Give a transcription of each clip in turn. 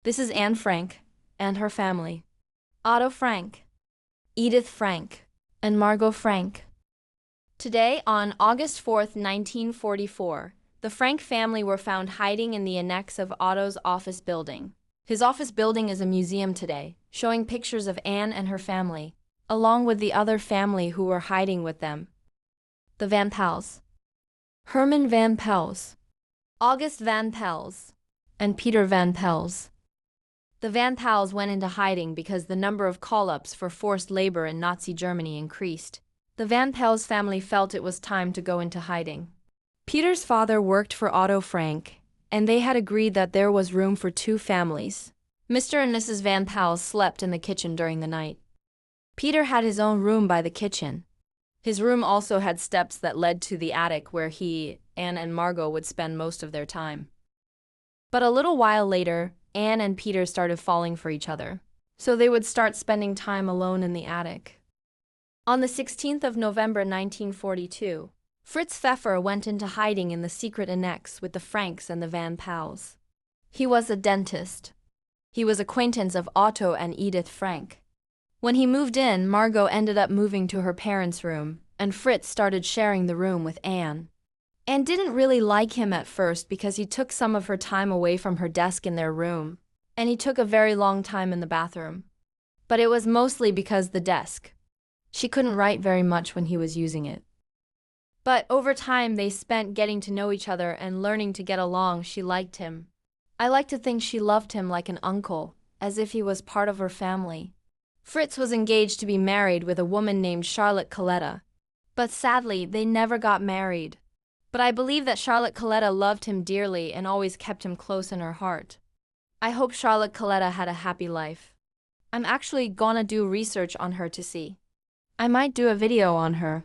This is Anne Frank and her family. Otto Frank, Edith Frank, and Margot Frank. Today, on August 4th, 1944, the Frank family were found hiding in the annex of Otto's office building. His office building is a museum today, showing pictures of Anne and her family, along with the other family who were hiding with them. The Van Pels. Herman Van Pels, August Van Pels, and Peter Van Pels. The Van Pels went into hiding because the number of call-ups for forced labor in Nazi Germany increased. The Van Pels family felt it was time to go into hiding. Peter's father worked for Otto Frank, and they had agreed that there was room for two families. Mr. and Mrs. Van Pels slept in the kitchen during the night. Peter had his own room by the kitchen. His room also had steps that led to the attic where he, Anne, and Margot would spend most of their time. But a little while later, Anne and Peter started falling for each other, so they would start spending time alone in the attic. On the 16th of November 1942, Fritz Pfeffer went into hiding in the secret annex with the Franks and the Van Pels. He was a dentist. He was acquaintance of Otto and Edith Frank. When he moved in, Margot ended up moving to her parents' room, and Fritz started sharing the room with Anne. Anne didn't really like him at first because he took some of her time away from her desk in their room, and he took a very long time in the bathroom. But it was mostly because the desk. She couldn't write very much when he was using it. But over time they spent getting to know each other and learning to get along. She liked him. I like to think she loved him like an uncle, as if he was part of her family. Fritz was engaged to be married with a woman named Charlotte Coletta, but sadly they never got married. But I believe that Charlotte Coletta loved him dearly and always kept him close in her heart. I hope Charlotte Coletta had a happy life. I'm actually gonna do research on her to see. I might do a video on her.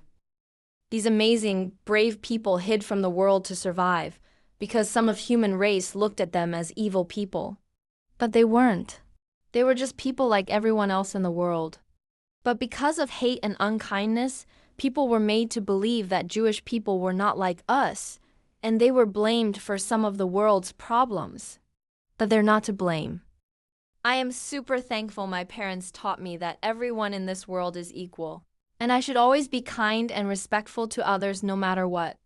These amazing, brave people hid from the world to survive because some of human race looked at them as evil people. But they weren't. They were just people like everyone else in the world. But because of hate and unkindness, people were made to believe that Jewish people were not like us, and they were blamed for some of the world's problems. But they're not to blame. I am super thankful my parents taught me that everyone in this world is equal, and I should always be kind and respectful to others no matter what.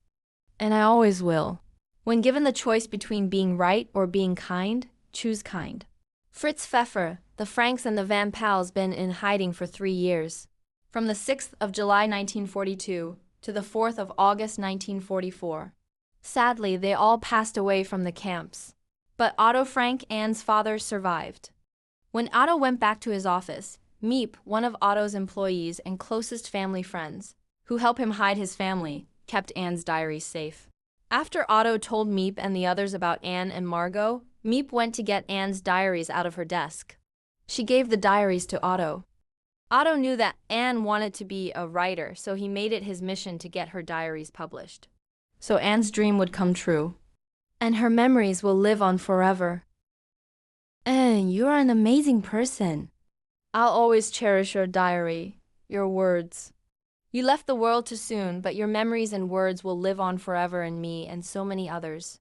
And I always will. When given the choice between being right or being kind, choose kind. Fritz Pfeffer, the Franks and the Van Pels been in hiding for 3 years. From the 6th of July 1942 to the 4th of August 1944. Sadly, they all passed away from the camps. But Otto Frank, Anne's father, survived. When Otto went back to his office, Miep, one of Otto's employees and closest family friends, who helped him hide his family, kept Anne's diaries safe. After Otto told Miep and the others about Anne and Margot, Miep went to get Anne's diaries out of her desk. She gave the diaries to Otto. Otto knew that Anne wanted to be a writer, so he made it his mission to get her diaries published. So Anne's dream would come true, and her memories will live on forever. Anne, you're an amazing person. I'll always cherish your diary, your words. You left the world too soon, but your memories and words will live on forever in me and so many others.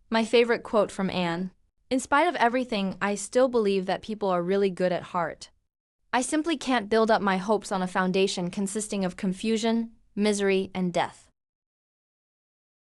My favorite quote from Anne. In spite of everything, I still believe that people are really good at heart. I simply can't build up my hopes on a foundation consisting of confusion, misery, and death.